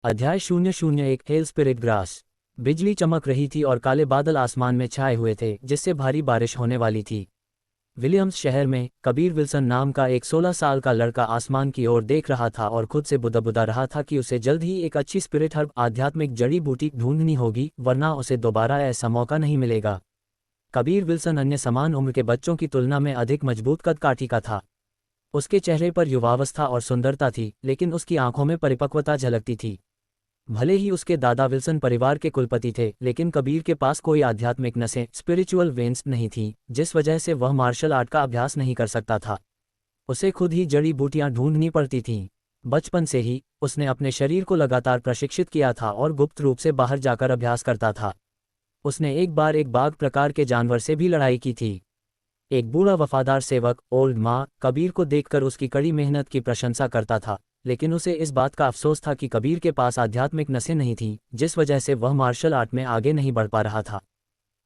अध्याय 001 hello spirit grass. बिजली चमक रही थी और काले बादल आसमान में छाए हुए थे जिससे भारी बारिश होने वाली थी। विलियम्स शहर में कबीर विल्सन नाम का एक 16 साल का लड़का आसमान की ओर देख रहा था और खुद से बुदबुदा रहा था कि उसे जल्द ही एक अच्छी स्पिरिट हर्ब आध्यात्मिक जड़ी बूटी ढूंढनी होगी, वरना उसे दोबारा ऐसा मौका नहीं मिलेगा। कबीर विल्सन अन्य समान उम्र के बच्चों की तुलना में अधिक मजबूत कदकाठी का था। उसके चेहरे पर युवावस्था और सुंदरता थी, लेकिन उसकी आंखों में परिपक्वता झलकती थी। भले ही उसके दादा विल्सन परिवार के कुलपति थे, लेकिन कबीर के पास कोई आध्यात्मिक नसें स्पिरिचुअल वेन्स नहीं थी, जिस वजह से वह मार्शल आर्ट का अभ्यास नहीं कर सकता था। उसे खुद ही जड़ी बूटियां ढूंढनी पड़ती थीं। बचपन से ही उसने अपने शरीर को लगातार प्रशिक्षित किया था और गुप्त रूप से बाहर जाकर अभ्यास करता था। उसने एक बार एक बाघ प्रकार के जानवर से भी लड़ाई की थी। एक बूढ़ा वफादार सेवक ओल्ड माँ कबीर को देखकर उसकी कड़ी मेहनत की प्रशंसा करता था, लेकिन उसे इस बात का अफसोस था कि कबीर के पास आध्यात्मिक नसें नहीं थीं, जिस वजह से वह मार्शल आर्ट में आगे नहीं बढ़ पा रहा था।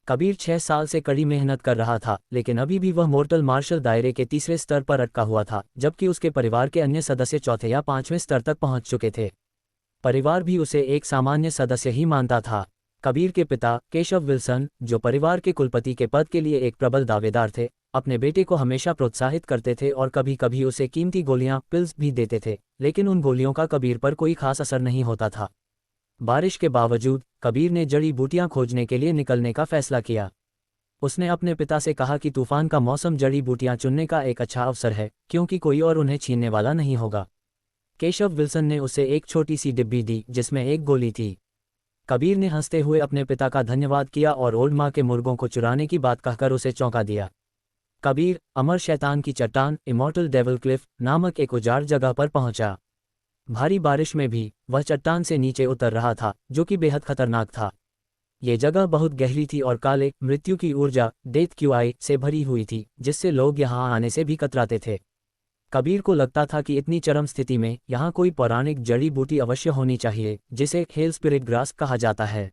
कबीर 6 साल से कड़ी मेहनत कर रहा था, लेकिन अभी भी वह मोर्टल मार्शल दायरे के तीसरे स्तर पर अटका हुआ था, जबकि उसके परिवार के अन्य सदस्य चौथे या 5वें स्तर तक पहुंच चुके थे। परिवार भी उसे एक सामान्य सदस्य ही मानता था। कबीर के पिता केशव विल्सन, जो परिवार के कुलपति के पद के लिए एक प्रबल दावेदार थे, अपने बेटे को हमेशा प्रोत्साहित करते थे और कभी कभी उसे कीमती गोलियां पिल्स भी देते थे, लेकिन उन गोलियों का कबीर पर कोई खास असर नहीं होता था। बारिश के बावजूद कबीर ने जड़ी बूटियां खोजने के लिए निकलने का फैसला किया। उसने अपने पिता से कहा कि तूफान का मौसम जड़ी बूटियां चुनने का एक अच्छा अवसर है, क्योंकि कोई और उन्हें छीनने वाला नहीं होगा। केशव विल्सन ने उसे एक छोटी सी डिब्बी दी जिसमें एक गोली थी। कबीर ने हंसते हुए अपने पिता का धन्यवाद किया और ओल्ड माँ के मुर्गों को चुराने की बात कहकर उसे चौंका दिया। कबीर अमर शैतान की चट्टान इमॉर्टल डेविल क्लिफ नामक एक उजाड़ जगह पर पहुंचा। भारी बारिश में भी वह चट्टान से नीचे उतर रहा था, जो कि बेहद खतरनाक था। ये जगह बहुत गहरी थी और काले मृत्यु की ऊर्जा डेथ क्यूआई से भरी हुई थी, जिससे लोग यहाँ आने से भी कतराते थे। कबीर को लगता था कि इतनी चरम स्थिति में यहाँ कोई पौराणिक जड़ी बूटी अवश्य होनी चाहिए, जिसे हेल स्पिरिट ग्रास कहा जाता है।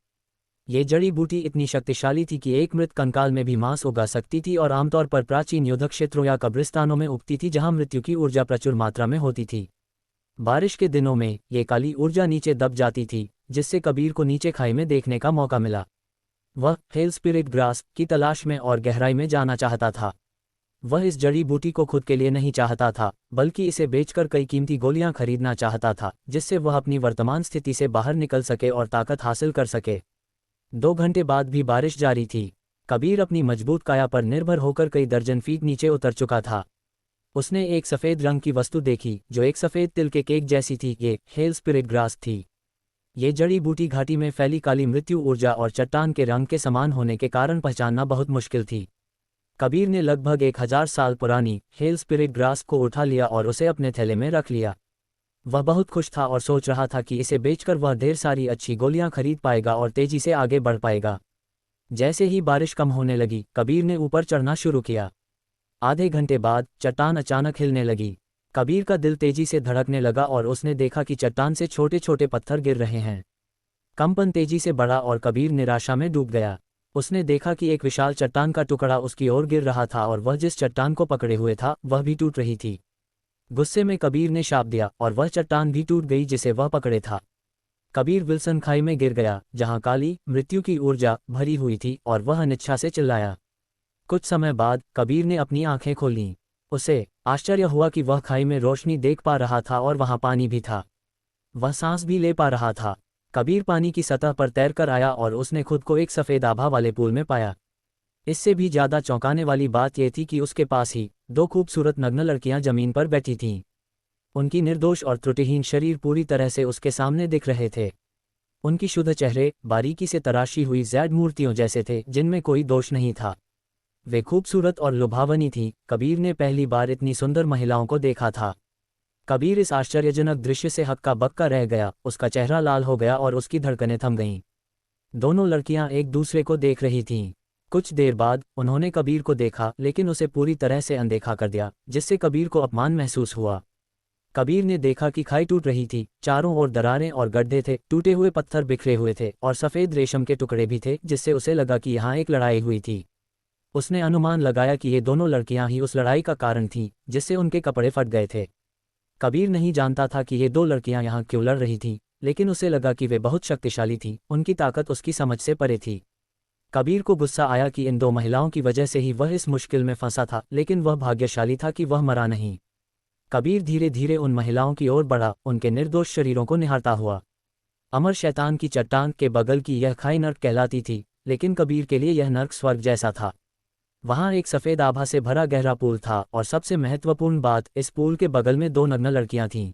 ये जड़ी बूटी इतनी शक्तिशाली थी कि एक मृत कंकाल में भी मांस उगा सकती थी और आमतौर पर प्राचीन युद्ध क्षेत्रों या कब्रिस्तानों में उगती थी, जहां मृत्यु की ऊर्जा प्रचुर मात्रा में होती थी। बारिश के दिनों में ये काली ऊर्जा नीचे दब जाती थी, जिससे कबीर को नीचे खाई में देखने का मौका मिला। वह हेल स्पिरिट ग्रास की तलाश में और गहराई में जाना चाहता था। वह इस जड़ी बूटी को खुद के लिए नहीं चाहता था, बल्कि इसे बेचकर कई कीमती गोलियां खरीदना चाहता था, जिससे वह अपनी वर्तमान स्थिति से बाहर निकल सके और ताकत हासिल कर सके। 2 घंटे बाद भी बारिश जारी थी। कबीर अपनी मजबूत काया पर निर्भर होकर कई दर्जन फीट नीचे उतर चुका था। उसने एक सफ़ेद रंग की वस्तु देखी जो एक सफ़ेद तिल के केक जैसी थी। ये हेल स्पिरिट ग्रास थी। ये जड़ी बूटी घाटी में फैली काली मृत्यु ऊर्जा और चट्टान के रंग के समान होने के कारण पहचानना बहुत मुश्किल थी। कबीर ने लगभग 1000 साल पुरानी हेल स्पिरिट ग्रास को उठा लिया और उसे अपने थैले में रख लिया। वह बहुत खुश था और सोच रहा था कि इसे बेचकर वह ढेर सारी अच्छी गोलियां खरीद पाएगा और तेजी से आगे बढ़ पाएगा। जैसे ही बारिश कम होने लगी, कबीर ने ऊपर चढ़ना शुरू किया। आधे घंटे बाद चट्टान अचानक हिलने लगी। कबीर का दिल तेजी से धड़कने लगा और उसने देखा कि चट्टान से छोटे छोटे पत्थर गिर रहे हैं। कंपन तेजी से बढ़ा और कबीर निराशा में डूब गया। उसने देखा कि एक विशाल चट्टान का टुकड़ा उसकी ओर गिर रहा था और वह जिस चट्टान को पकड़े हुए था वह भी टूट रही थी। गुस्से में कबीर ने शाप दिया और वह चट्टान भी टूट गई जिसे वह पकड़े था। कबीर विल्सन खाई में गिर गया, जहां काली मृत्यु की ऊर्जा भरी हुई थी, और वह अनिच्छा से चिल्लाया। कुछ समय बाद कबीर ने अपनी आंखें खोलीं। उसे आश्चर्य हुआ कि वह खाई में रोशनी देख पा रहा था और वहां पानी भी था। वह सांस भी ले पा रहा था। कबीर पानी की सतह पर तैरकर आया और उसने खुद को एक सफ़ेद आभा वाले पूल में पाया। इससे भी ज़्यादा चौंकाने वाली बात यह थी कि उसके पास ही 2 खूबसूरत नग्न लड़कियां जमीन पर बैठी थीं। उनकी निर्दोष और त्रुटिहीन शरीर पूरी तरह से उसके सामने दिख रहे थे। उनकी शुद्ध चेहरे बारीकी से तराशी हुई जैड मूर्तियों जैसे थे, जिनमें कोई दोष नहीं था। वे खूबसूरत और लुभावनी थीं। कबीर ने पहली बार इतनी सुंदर महिलाओं को देखा था। कबीर इस आश्चर्यजनक दृश्य से हक्का बक्का रह गया। उसका चेहरा लाल हो गया और उसकी धड़कनें थम गईं। दोनों लड़कियां एक दूसरे को देख रही थीं। कुछ देर बाद उन्होंने कबीर को देखा, लेकिन उसे पूरी तरह से अनदेखा कर दिया, जिससे कबीर को अपमान महसूस हुआ। कबीर ने देखा कि खाई टूट रही थी। चारों ओर दरारें और गड्ढे थे, टूटे हुए पत्थर बिखरे हुए थे और सफ़ेद रेशम के टुकड़े भी थे, जिससे उसे लगा कि यहाँ एक लड़ाई हुई थी। उसने अनुमान लगाया कि ये दोनों लड़कियां ही उस लड़ाई का कारण थीं, जिससे उनके कपड़े फट गए थे। कबीर नहीं जानता था कि ये 2 लड़कियां यहाँ क्यों लड़ रही थीं, लेकिन उसे लगा कि वे बहुत शक्तिशाली थीं, उनकी ताकत उसकी समझ से परे थी। कबीर को गुस्सा आया कि इन दो महिलाओं की वजह से ही वह इस मुश्किल में फंसा था, लेकिन वह भाग्यशाली था कि वह मरा नहीं। कबीर धीरे धीरे उन महिलाओं की ओर बढ़ा, उनके निर्दोष शरीरों को निहारता हुआ। अमर शैतान की चट्टान के बगल की यह खाई नर्क कहलाती थी, लेकिन कबीर के लिए यह नर्क स्वर्ग जैसा था। वहाँ एक सफ़ेद आभा से भरा गहरा पूल था, और सबसे महत्वपूर्ण बात, इस पूल के बगल में दो नग्न लड़कियां थीं।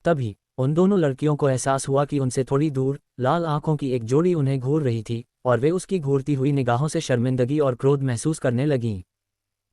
तभी उन दोनों लड़कियों को एहसास हुआ कि उनसे थोड़ी दूर लाल आंखों की एक जोड़ी उन्हें घूर रही थी, और वे उसकी घूरती हुई निगाहों से शर्मिंदगी और क्रोध महसूस करने लगीं।